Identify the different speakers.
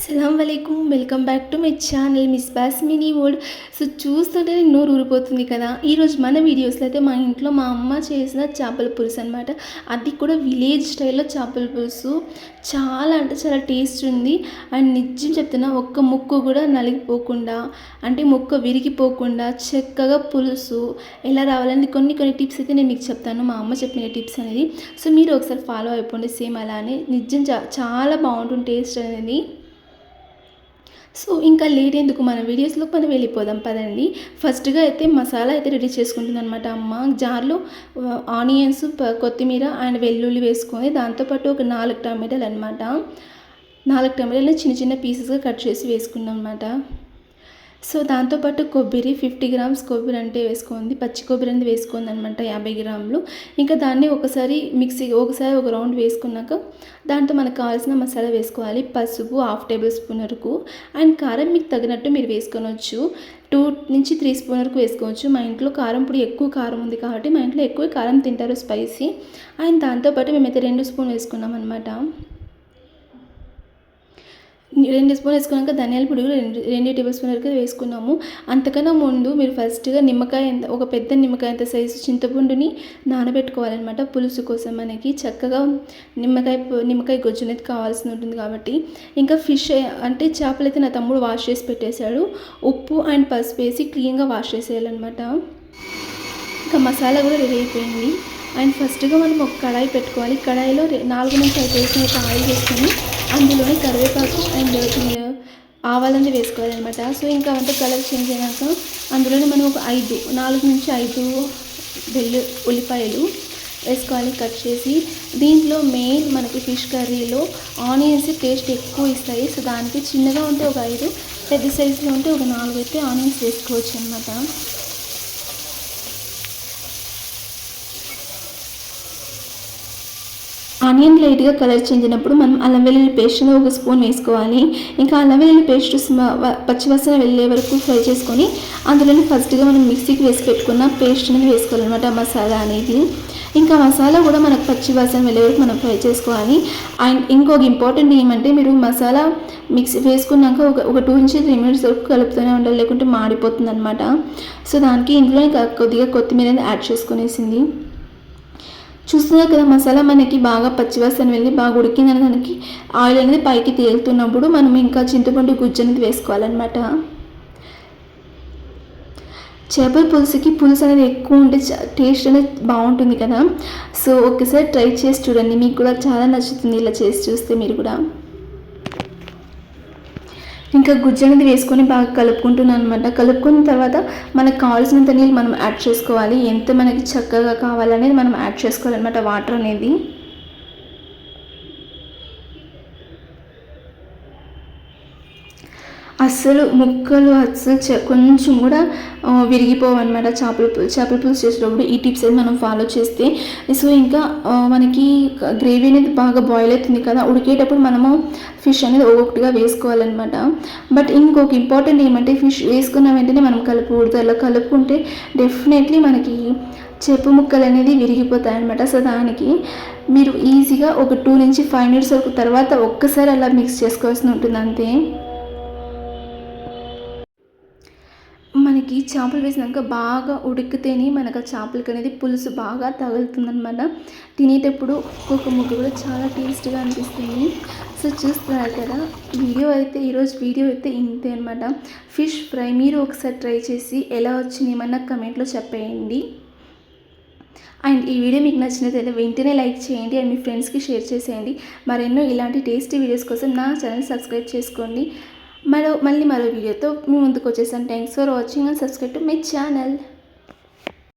Speaker 1: అస్సలం వలైకుం welcome back to my channel miss boss mini world. So చూస్తుంటే నోరు ఊరిపోతుంది కదా. ఈరోజు మన వీడియోస్లో అయితే మా ఇంట్లో మా అమ్మ చేసిన చేపల పులుసు అనమాట. అది కూడా విలేజ్ స్టైల్లో చేపల పులుసు. చాలా అంటే చాలా టేస్ట్ ఉంది. అండ్ నిజం చెప్తున్నా, ఒక్క ముక్క కూడా నలిగిపోకుండా, అంటే ముక్క విరిగిపోకుండా చక్కగా పులుసు ఎలా రావాలని కొన్ని టిప్స్ అయితే నేను మీకు చెప్తాను. మా అమ్మ చెప్పిన టిప్స్ అనేది. సో మీరు ఒకసారి ఫాలో అయిపోండి సేమ్ అలానే. నిజం చాలా బాగుంటుంది టేస్ట్ అనేది. సో ఇంకా లేట్ ఎందుకు, మన వీడియోస్లో మనం వెళ్ళిపోదాం పదండి. ఫస్ట్గా అయితే మసాలా అయితే రెడీ చేసుకుంటుంది అనమాట అమ్మ. జార్లో ఆనియన్స్, కొత్తిమీర అండ్ వెల్లుల్లి వేసుకొని, దాంతోపాటు ఒక 4 టమాటాలు అనమాట. 4 టమాటాలని చిన్న చిన్న పీసెస్గా కట్ చేసి వేసుకున్నాం అనమాట. సో దాంతోపాటు కొబ్బరి 50 గ్రామ్స్ కొబ్బరి అంటే వేసుకుంది, పచ్చి కొబ్బరి అనేది వేసుకుంది అనమాట 50 గ్రాములు. ఇంకా దాన్ని ఒకసారి ఒక రౌండ్ వేసుకున్నాక దాంతో మనకు కావాల్సిన మసాలా వేసుకోవాలి. పసుపు 1/2 టేబుల్ స్పూన్ వరకు, అండ్ కారం మీకు తగినట్టు మీరు వేసుకోవచ్చు. 2 నుంచి 3 స్పూన్ వరకు వేసుకోవచ్చు. మా ఇంట్లో కారం పొడి ఎక్కువ కారం ఉంది కాబట్టి మా ఇంట్లో ఎక్కువ కారం తింటారు, స్పైసీ. అండ్ దాంతోపాటు మేమైతే 2 స్పూన్ వేసుకున్నాం అనమాట. 2 స్పూన్ వేసుకున్నాక ధనియాల పొడి 2 టేబుల్ స్పూన్ వరకు వేసుకున్నాము. అంతకన్నా ముందు మీరు ఫస్ట్గా ఒక పెద్ద నిమ్మకాయ అంత సైజు చింతపండుని నానబెట్టుకోవాలన్నమాట. పులుసు కోసం మనకి చక్కగా నిమ్మకాయ గొజ్జు అనేది కావాల్సి ఉంటుంది కాబట్టి. ఇంకా ఫిష్ అంటే చేపలు అయితే నా తమ్ముడు వాష్ చేసి పెట్టేశాడు. ఉప్పు అండ్ పసుపు వేసి క్లీన్గా వాష్ చేసేయాలన్నమాట. ఇంకా మసాలా కూడా రెడీ అయిపోయింది. అండ్ ఫస్ట్గా మనం ఒక కడాయి పెట్టుకోవాలి. కడాయిలో 4 నుంచి 5 వేసిన ఆయిల్ వేసుకొని అందులోనే కరివేపాకు అండ్ ఆవాలని వేసుకోవాలన్నమాట. సో ఇంకా అంతా కలర్ చేంజ్ అయినాక అందులోనే మనం ఒక 4 నుంచి 5 ఉల్లిపాయలు వేసుకోవాలి కట్ చేసి. దీంట్లో మెయిన్ మనకి ఫిష్ కర్రీలో ఆనియన్స్ టేస్ట్ ఎక్కువ ఇస్తాయి. సో దానికి చిన్నగా ఉంటే ఒక 5, పెద్ద సైజులో ఉంటే ఒక 4 అయితే ఆనియన్స్ వేసుకోవచ్చు అనమాట. ఆనియన్ లైట్గా కలర్ చేంజ్ అయినప్పుడు మనం అల్లం వెల్లుల్లి పేస్ట్ ఒక స్పూన్ వేసుకోవాలి. ఇంకా అల్లం వెల్లుల్లి పేస్ట్ పచ్చివాసన వెళ్ళే వరకు ఫ్రై చేసుకొని అందులోనే ఫస్ట్గా మనం మిక్సీకి వేసి పెట్టుకున్న పేస్ట్ అనేది వేసుకోవాలన్నమాట, మసాలా అనేది. ఇంకా మసాలా కూడా మనకు పచ్చివాసన వెళ్ళే వరకు మనం ఫ్రై చేసుకోవాలి. అండ్ ఇంకొక ఇంపార్టెంట్ ఏమంటే, మీరు మసాలా మిక్సీ వేసుకున్నాక ఒక 2 నుంచి 3 మినిట్స్ వరకు కలుపుతూనే ఉండాలి, లేకుంటే మాడిపోతుంది అనమాట. సో దానికి ఇందులోనే కొద్దిగా కొత్తిమీర అనేది యాడ్ చేసుకునేసింది. చూస్తున్నారు కదా, మసాలా మనకి బాగా పచ్చివాసన వెళ్ళి బాగా ఉడికిందని దానికి ఆయిల్ అనేది పైకి తేలుతున్నప్పుడు మనం ఇంకా చింతపండు గుజ్జు అనేది వేసుకోవాలన్నమాట. చేపల పులుసుకి పులుసు అనేది ఎక్కువ ఉంటే టేస్ట్ అనేది బాగుంటుంది కదా. సో ఒకసారి ట్రై చేసి చూడండి, మీకు కూడా చాలా నచ్చుతుంది ఇలా చేసి చూస్తే మీరు కూడా. ఇంకా గుజ్జు అనేది వేసుకొని బాగా కలుపుకుంటున్నాను అనమాట. కలుపుకున్న తర్వాత మనకు కావాల్సినంత నీళ్ళు మనం యాడ్ చేసుకోవాలి. ఎంత మనకి చక్కగా కావాలనేది మనం యాడ్ చేసుకోవాలన్నమాట, వాటర్ అనేది. అస్సలు ముక్కలు కొంచెం కూడా విరిగిపోవన్నమాట చేపల పులుసు చేసేటప్పుడు. ఈ టిప్స్ అయితే మనం ఫాలో చేస్తే. సో ఇంకా మనకి గ్రేవీ అనేది బాగా బాయిల్ అవుతుంది కదా, ఉడికేటప్పుడు మనము ఫిష్ అనేది ఒక్కొక్కటిగా వేసుకోవాలన్నమాట. బట్ ఇంకొక ఇంపార్టెంట్ ఏమంటే, ఫిష్ వేసుకున్న వెంటనే మనం కలుపుకూడదు. అలా కలుపుకుంటే డెఫినెట్లీ మనకి చేప ముక్కలు అనేది విరిగిపోతాయి అన్నమాట. సో దానికి మీరు ఈజీగా ఒక 2 నుంచి 5 మినిట్స్ వరకు తర్వాత ఒక్కసారి అలా మిక్స్ చేసుకోవాల్సి ఉంటుంది అంతే. మనకి చేపలు వేసినాక బాగా ఉడికితేనే మనకు ఆ చేపలకి అనేది పులుసు బాగా తగులుతుందన్నమాట. తినేటప్పుడు ఒక్కొక్క ముక్క కూడా చాలా టేస్ట్గా అనిపిస్తుంది. సో చూస్తున్నారు కదా, ఈరోజు వీడియో అయితే ఇంతే అనమాట. ఫిష్ ఫ్రై మీరు ఒకసారి ట్రై చేసి ఎలా వచ్చింది ఏమన్నా కమెంట్లో చెప్పేయండి. అండ్ ఈ వీడియో మీకు నచ్చినట్లయితే వెంటనే లైక్ చేయండి అండ్ మీ ఫ్రెండ్స్కి షేర్ చేసేయండి. మరెన్నో ఇలాంటి టేస్టీ వీడియోస్ కోసం నా ఛానల్ సబ్స్క్రైబ్ చేసుకోండి. మరో వీడియోతో మీ ముందుకు వచ్చేసాను. Thanks for watching and subscribe to my channel.